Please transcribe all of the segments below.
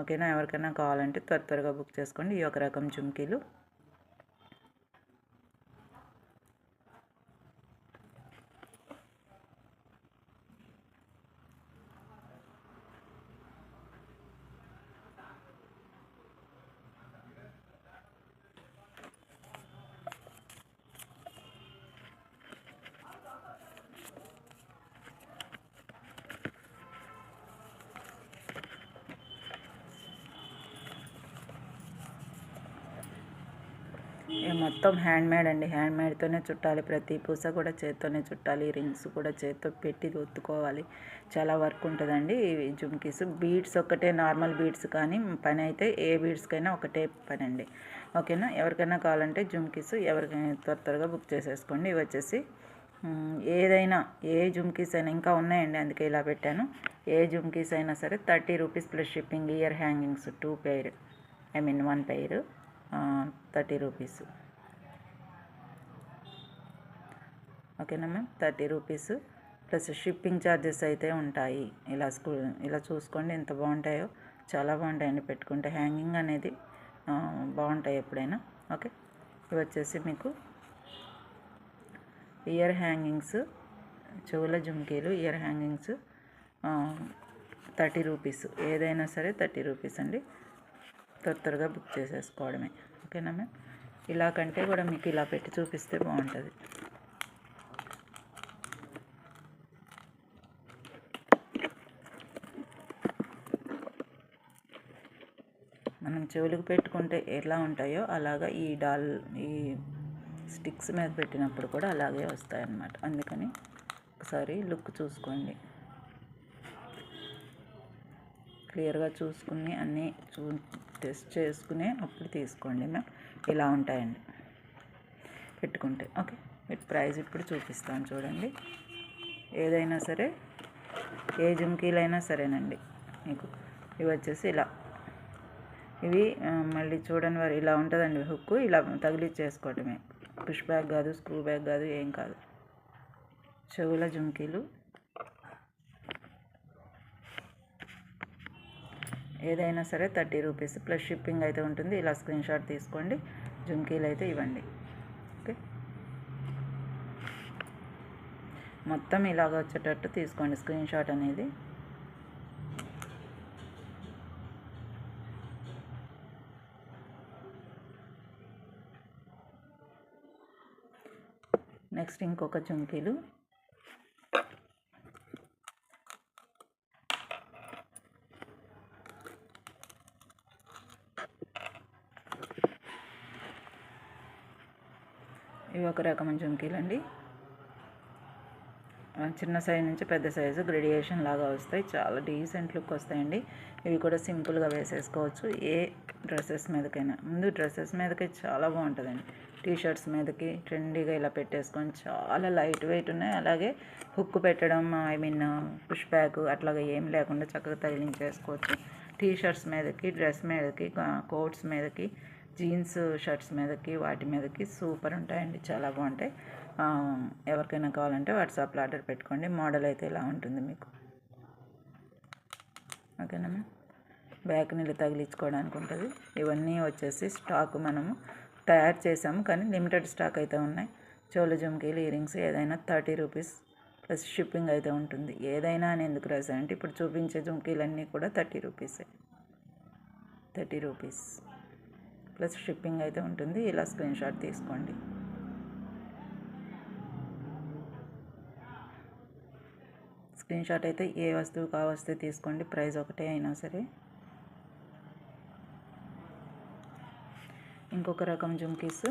ఓకేనా. ఎవరికైనా కావాలంటే త్వరగా బుక్ చేసుకోండి. ఈ ఒక రకం జుమ్కీలు. మొత్తం హ్యాండ్మేడ్ అండి. హ్యాండ్మేడ్తోనే చుట్టాలి. ప్రతి పూస కూడా చేత్తోనే చుట్టాలి. రింగ్స్ కూడా చేత్తో పెట్టి ఒత్తుకోవాలి. చాలా వర్క్ ఉంటుందండి ఈ జుమ్కీస్. బీడ్స్ ఒక్కటే, నార్మల్ బీడ్స్ కానీ పని అయితే ఏ బీడ్స్కైనా ఒకటే పని అండి. ఓకేనా. ఎవరికైనా కావాలంటే జుమ్కీస్ ఎవరికైనా త్వరగా బుక్ చేసేసుకోండి. ఇవి వచ్చేసి ఏదైనా ఏ జుమ్కీస్ అయినా ఇంకా ఉన్నాయండి, అందుకే ఇలా పెట్టాను. ఏ జుమ్కీస్ అయినా సరే 30 rupees plus shipping. Ear hangings 2 pair, 1 pair 30 rupees. ఓకేనా ma'am. 30 rupees plus shipping charges అయితే ఉంటాయి. ఇలా చూసుకోండి ఎంత బాగుంటాయో. చాలా బాగుంటాయండి పెట్టుకుంటే. హ్యాంగింగ్ అనేది బాగుంటాయి ఎప్పుడైనా. ఓకే. ఇవి వచ్చేసి మీకు ఇయర్ హ్యాంగింగ్స్, చెవుల జుమ్కీలు, ఇయర్ హ్యాంగింగ్స్ 30 రూపీస్. ఏదైనా సరే 30 రూపీస్ అండి. త్వరగా బుక్ చేసేసుకోవడమే. ఓకేనా మ్యామ్. ఇలా కంటే కూడా మీకు ఇలా పెట్టి చూపిస్తే బాగుంటుంది. మనం చెవులకు పెట్టుకుంటే ఎలా ఉంటాయో అలాగా ఈ స్టిక్స్ మీద పెట్టినప్పుడు కూడా అలాగే వస్తాయన్నమాట. అందుకని ఒకసారి లుక్ చూసుకోండి, క్లియర్గా చూసుకుని అన్నీ టెస్ట్ చేసుకుని అప్పుడు తీసుకోండి మ్యామ్. ఇలా ఉంటాయండి పెట్టుకుంటే. ఓకే. వీటి ప్రైస్ ఇప్పుడు చూపిస్తాను చూడండి. ఏదైనా సరే, ఏ జుమ్కీలైనా సరేనండి మీకు. ఇవి వచ్చేసి ఇలా, ఇవి మళ్ళీ చూడండి వారు ఇలా ఉంటుందండి హుక్. ఇలా తగిలిచ్చేసుకోవటమే. పుష్ బ్యాగ్ కాదు, స్క్రూ బ్యాగ్ కాదు, ఏం కాదు. చెవుల జుమ్కీలు ఏదైనా సరే 30 రూపీస్ ప్లస్ షిప్పింగ్ అయితే ఉంటుంది. ఇలా స్క్రీన్ షాట్ తీసుకోండి. జుమ్కీలు అయితే ఇవ్వండి. ఓకే. మొత్తం ఇలాగ వచ్చేటట్టు తీసుకోండి స్క్రీన్ షాట్ అనేది. నెక్స్ట్ ఇంకొక జుమ్కీలు. ఇవి ఒక రకమైన జుమ్కీలు అండి. చిన్న సైజు నుంచి పెద్ద సైజు గ్రేడియేషన్ లాగా వస్తాయి. చాలా డీసెంట్ లుక్ వస్తాయండి. ఇవి కూడా సింపుల్గా వేసేసుకోవచ్చు ఏ డ్రెస్సెస్ మీదకైనా. ముందు డ్రెస్సెస్ మీదకి చాలా బాగుంటుందండి. టీషర్ట్స్ మీదకి ట్రెండీగా ఇలా పెట్టేసుకొని చాలా లైట్ వెయిట్ ఉన్నాయి. అలాగే హుక్ పెట్టడం, పుష్ బ్యాక్ అట్లాగా ఏం లేకుండా చక్కగా తగిలించేసుకోవచ్చు. టీషర్ట్స్ మీదకి, డ్రెస్ మీదకి, కోట్స్ మీదకి, జీన్స్ షర్ట్స్ మీదకి, వాటి మీదకి సూపర్ ఉంటాయండి. చాలా బాగుంటాయి. ఎవరికైనా కావాలంటే వాట్సాప్లో ఆర్డర్ పెట్టుకోండి. మోడల్ అయితే ఇలా ఉంటుంది మీకు. ఓకేనా. బ్యాక్ నీళ్ళు తగిలించుకోవడానికి ఉంటుంది. ఇవన్నీ వచ్చేసి స్టాక్ మనము తయారు చేసాము, కానీ లిమిటెడ్ స్టాక్ అయితే ఉన్నాయి. చెవుల జుమ్కీలు, ఇయరింగ్స్ ఏదైనా 30 రూపీస్ ప్లస్ షిప్పింగ్ అయితే ఉంటుంది. ఏదైనా అని ఎందుకు రాశానంటే ఇప్పుడు చూపించే జుమ్కీలన్నీ కూడా 30 రూపీసే. 30 రూపీస్ ప్లస్ షిప్పింగ్ అయితే ఉంటుంది. ఇలా స్క్రీన్ షాట్ తీసుకోండి. స్క్రీన్ షాట్ అయితే ఏ వస్తువు కావస్తే తీసుకోండి. ప్రైస్ ఒకటే అయినా సరే. ఇంకొక రకం జుమ్కీస్.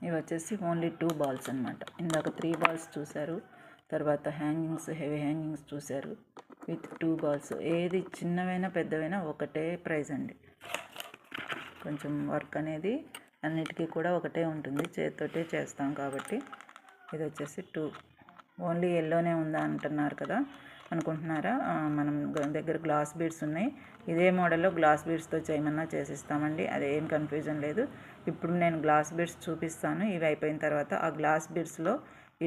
ఇవి వచ్చేసి ఓన్లీ 2 బాల్స్ అనమాట. ఇందాక 3 బాల్స్ చూశారు, తర్వాత హ్యాంగింగ్స్, హెవీ హ్యాంగింగ్స్ చూశారు. With 2 balls. ఏది చిన్నవైనా పెద్దవైనా ఒకటే ప్రైస్ అండి. కొంచెం వర్క్ అనేది అన్నిటికీ కూడా ఒకటే ఉంటుంది. చేతితోటే చేస్తాం కాబట్టి. ఇది వచ్చేసి 2. ఓన్లీ ఎల్లోనే ఉందా అంటున్నారు కదా, అనుకుంటున్నారా? మనం దగ్గర గ్లాస్ బీడ్స్ ఉన్నాయి. ఇదే మోడల్లో గ్లాస్ బీడ్స్తో చేయమన్నా చేసిస్తామండి. అదేం కన్ఫ్యూజన్ లేదు. ఇప్పుడు నేను గ్లాస్ బీడ్స్ చూపిస్తాను. ఇవి అయిపోయిన తర్వాత ఆ గ్లాస్ బీడ్స్లో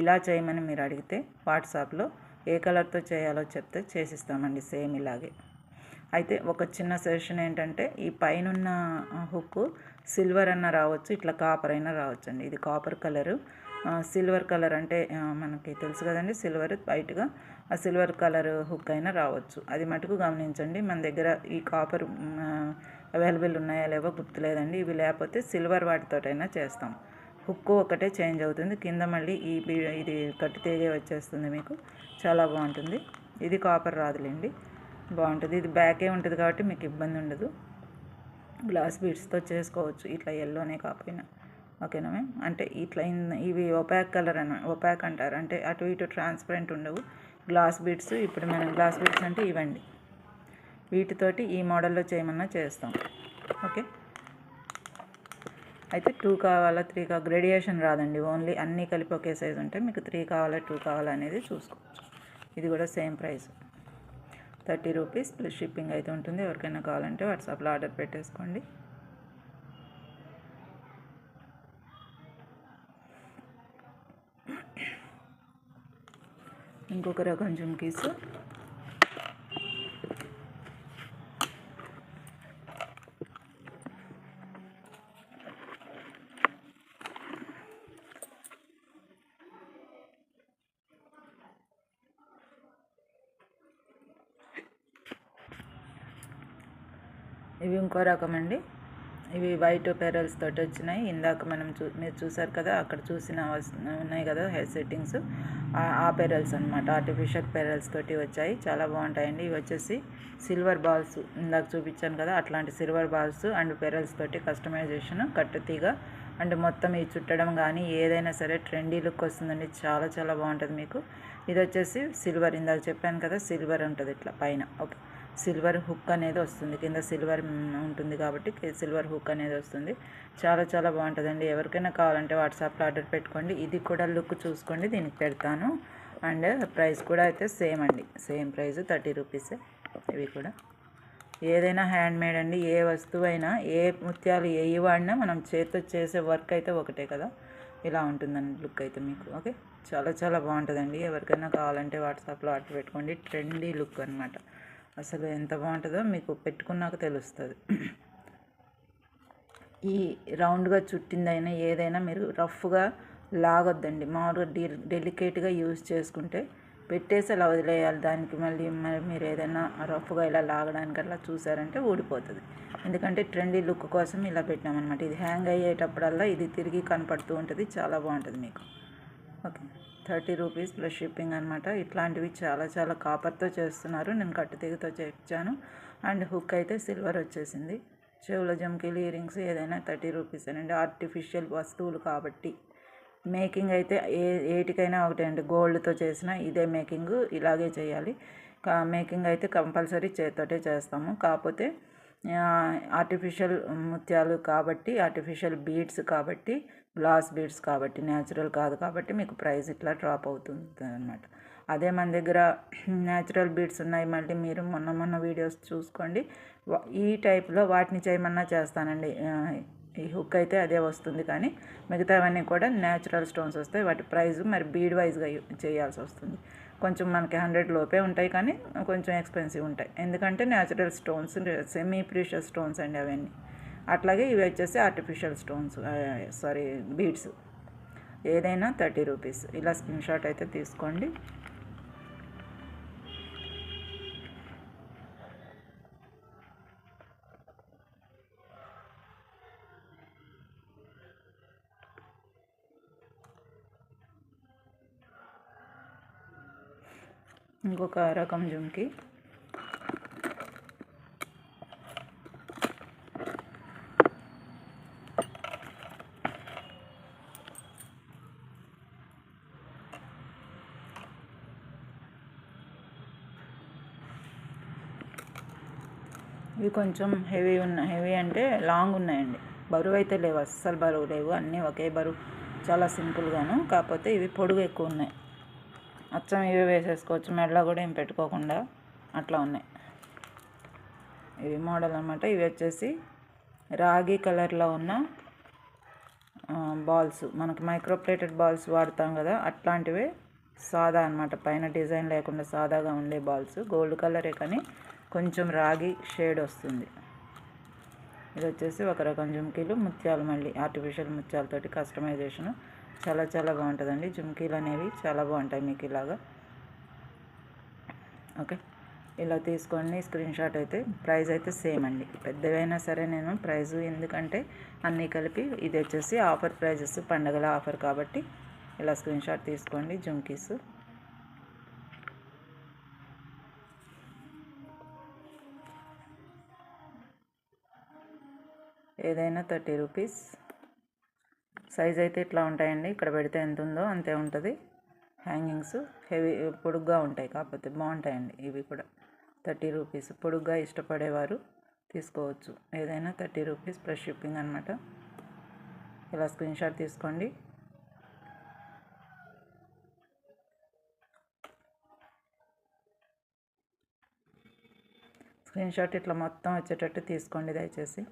ఇలా చేయమని మీరు అడిగితే వాట్సాప్లో ఏ కలర్తో చేయాలో చెప్తే చేసిస్తామండి సేమ్ ఇలాగే. అయితే ఒక చిన్న సజెషన్ ఏంటంటే ఈ పైనున్న హుక్ సిల్వర్ అన్న రావచ్చు, ఇట్లా కాపర్ అయినా రావచ్చు అండి. ఇది కాపర్ కలరు, సిల్వర్ కలర్ అంటే మనకి తెలుసు కదండి, సిల్వర్ వైట్గా ఆ సిల్వర్ కలర్ హుక్ అయినా రావచ్చు. అది మటుకు గమనించండి. మన దగ్గర ఈ కాపర్ అవైలబుల్ ఉన్నాయా లేవో గుర్తులేదండి. ఇవి లేకపోతే సిల్వర్ వాటితోటైనా చేస్తాం. హుక్ ఒకటే చేంజ్ అవుతుంది, కింద మళ్ళీ ఇది కట్టి తీగే వచ్చేస్తుంది మీకు, చాలా బాగుంటుంది. ఇది కాపర్ రాదులేండి, బాగుంటుంది. ఇది బ్యాకే ఉంటుంది కాబట్టి మీకు ఇబ్బంది ఉండదు. గ్లాస్ బీడ్స్తో చేసుకోవచ్చు, ఇట్లా ఎల్లోనే కాకపోయినా. ఓకేనా మ్యామ్? అంటే ఇట్లా ఇవి ఒపాక్ కలర్ ఒపాక్ అంటారు, అంటే అటు ఇటు ట్రాన్స్పరెంట్ ఉండవు గ్లాస్ బీడ్స్. ఇప్పుడు మనం గ్లాస్ బీడ్స్ అంటే ఇవ్వండి, వీటితోటి ఈ మోడల్లో చేయమన్నా చేస్తాం. ఓకే, అయితే 2 కావాలా 3 కావాలా గ్రేడియేషన్ రాదండి, ఓన్లీ అన్నీ కలిపి ఒకే సైజు ఉంటాయి. మీకు 3 కావాలా 2 కావాలా అనేది చూసుకోవచ్చు. ఇది కూడా same price 30 rupees plus shipping అయితే ఉంటుంది. ఎవరికైనా కావాలంటే వాట్సాప్లో ఆర్డర్ పెట్టేసుకోండి. ఇంకొక రకం జుమ్కీస్, ఇవి ఇంకో రకం అండి. ఇవి వైట్ పెరల్స్ తోటి వచ్చినాయి. ఇందాక మనం మీరు చూసారు కదా, అక్కడ చూసిన ఉన్నాయి కదా హెయిర్ సెట్టింగ్స్, ఆ పెరల్స్ అనమాట. ఆర్టిఫిషియల్ పెరల్స్ తోటి వచ్చాయి, చాలా బాగుంటాయండి. ఇవి వచ్చేసి సిల్వర్ బాల్స్, ఇందాక చూపించాను కదా అట్లాంటి సిల్వర్ బాల్స్ అండ్ పెరల్స్ తోటి కస్టమైజేషన్, కట్టుతీగ అండ్ మొత్తం ఈ చుట్టడం కానీ ఏదైనా సరే ట్రెండీ లుక్ వస్తుందండి. చాలా చాలా బాగుంటుంది మీకు. ఇది వచ్చేసి సిల్వర్, ఇందాక చెప్పాను కదా సిల్వర్ ఉంటుంది ఇట్లా పైన. ఓకే, సిల్వర్ హుక్ అనేది వస్తుంది, కింద సిల్వర్ ఉంటుంది కాబట్టి సిల్వర్ హుక్ అనేది వస్తుంది. చాలా చాలా బాగుంటుందండి. ఎవరికైనా కావాలంటే వాట్సాప్లో ఆర్డర్ పెట్టుకోండి. ఇది కూడా లుక్ చూసుకోండి, దీనికి పెడతాను. అండ్ ప్రైస్ కూడా అయితే సేమ్ అండి, సేమ్ ప్రైస్ 30 రూపీసే. ఇవి కూడా ఏదైనా హ్యాండ్ మేడ్ అండి, ఏ వస్తువు అయినా ఏ ముత్యాలు ఏ వాడినా మనం చేతితో చేసే వర్క్ అయితే ఒకటే కదా, ఇలా ఉంటుందండి లుక్ అయితే మీకు. ఓకే, చాలా చాలా బాగుంటుందండి. ఎవరికైనా కావాలంటే వాట్సాప్లో ఆర్డర్ పెట్టుకోండి. ట్రెండీ లుక్ అనమాట, అసలు ఎంత బాగుంటుందో మీకు పెట్టుకున్నాక తెలుస్తుంది. ఈ రౌండ్గా చుట్టిందైనా ఏదైనా మీరు రఫ్గా లాగొద్దండి, మామూలుగా డెలికేట్గా యూజ్ చేసుకుంటే పెట్టేసి అలా వదిలేయాలి. దానికి మళ్ళీ మీరు ఏదైనా రఫ్గా ఇలా లాగడానికి అలా చూసారంటే ఊడిపోతుంది. ఎందుకంటే ట్రెండీ లుక్ కోసం ఇలా పెట్టామన్నమాట. ఇది హ్యాంగ్ అయ్యేటప్పుడల్లా ఇది తిరిగి కనపడుతూ ఉంటుంది, చాలా బాగుంటుంది మీకు. ఓకే, 30 రూపీస్ ప్లస్ షిప్పింగ్ అనమాట. ఇట్లాంటివి చాలా చాలా కాపర్తో చేస్తున్నారు, నేను కట్టుతీగతో చేయించాను. అండ్ హుక్ అయితే సిల్వర్ వచ్చేసింది. చెవుల జంకీలు, ఇయర్ రింగ్స్ ఏదైనా 30 రూపీస్ అండి. ఆర్టిఫిషియల్ వస్తువులు కాబట్టి మేకింగ్ అయితే ఏటికైనా ఒకటే అండి. గోల్డ్తో చేసిన ఇదే మేకింగ్, ఇలాగే చేయాలి. మేకింగ్ అయితే కంపల్సరీ చేతితోటే చేస్తాము. కాకపోతే ఆర్టిఫిషియల్ ముత్యాలు కాబట్టి, ఆర్టిఫిషియల్ బీడ్స్ కాబట్టి, గ్లాస్ బీడ్స్ కాబట్టి, న్యాచురల్ కాదు కాబట్టి మీకు ప్రైస్ ఇట్లా డ్రాప్ అవుతుంది అనమాట. అదే మన దగ్గర న్యాచురల్ బీడ్స్ ఉన్నాయి, మళ్ళీ మీరు మొన్న వీడియోస్ చూసుకోండి. ఈ టైప్లో వాటిని చేయమన్నా చేస్తానండి. ఈ హుక్ అయితే అదే వస్తుంది, కానీ మిగతావన్నీ కూడా న్యాచురల్ స్టోన్స్ వస్తాయి. వాటి ప్రైస్ మరి బీడ్ వైజ్గా చేయాల్సి వస్తుంది. కొంచెం మనకి 100 లోపే ఉంటాయి, కానీ కొంచెం ఎక్స్పెన్సివ్ ఉంటాయి. ఎందుకంటే natural stones, semi precious stones అండి అవన్నీ. అట్లాగే ఇవి వచ్చేసి ఆర్టిఫిషియల్ స్టోన్స్, బీడ్స్. ఏదైనా 30 రూపీస్. ఇలా స్క్రీన్ షాట్ అయితే తీసుకోండి. ఇంకొక రకం జుమ్కి, ఇవి కొంచెం హెవీ అంటే లాంగ్ ఉన్నాయండి. బరువు అయితే లేవు, అస్సలు బరువు లేవు, అన్నీ ఒకే బరువు, చాలా సింపుల్గాను. కాకపోతే ఇవి పొడుగు ఎక్కువ ఉన్నాయి. అచ్చం ఇవే వేసేసుకోవచ్చు, మెడలో కూడా ఏం పెట్టుకోకుండా అట్లా ఉన్నాయి. ఇవి మోడల్ అనమాట. ఇవి వచ్చేసి రాగి కలర్లో ఉన్న బాల్స్, మనకు మైక్రో ప్లేటెడ్ బాల్స్ వాడతాం కదా, అట్లాంటివే సాదా అనమాట. పైన డిజైన్ లేకుండా సాదాగా ఉండే బాల్స్. గోల్డ్ కలరే కానీ కొంచెం రాగి షేడ్ వస్తుంది. ఇది వచ్చేసి ఒక రకం జుమ్కీలు, ముత్యాలు, మళ్ళీ ఆర్టిఫిషియల్ ముత్యాలతోటి కస్టమైజేషన్ చాలా చాలా బాగుంటుందండి. జుమ్కీలు అనేవి చాలా బాగుంటాయి మీకు ఇలాగా. ఓకే, ఇలా తీసుకోండి స్క్రీన్ షాట్. అయితే ప్రైస్ అయితే సేమ్ అండి, పెద్దవైనా సరే నేను ప్రైస్ ఎందుకంటే అన్నీ కలిపి ఇది వచ్చేసి ఆఫర్ ప్రైజెస్, పండగల ఆఫర్ కాబట్టి ఇలా స్క్రీన్ షాట్ తీసుకోండి. జుమ్కీస్ ఏదైనా 30 రూపీస్. సైజ్ అయితే ఇట్లా ఉంటాయండి, ఇక్కడ పెడితే ఎంత ఉందో అంతే ఉంటుంది. హ్యాంగింగ్స్ హెవీ పొడుగ్గా ఉంటాయి, కాకపోతే బాగుంటాయండి ఇవి కూడా. 30 రూపీస్. పొడుగ్గా ఇష్టపడేవారు తీసుకోవచ్చు. ఏదైనా 30 రూపీస్ ప్లస్ షిప్పింగ్ అనమాట. ఇలా స్క్రీన్ షాట్ తీసుకోండి. స్క్రీన్ షాట్ ఇట్లా మొత్తం వచ్చేటట్టు తీసుకోండి దయచేసి.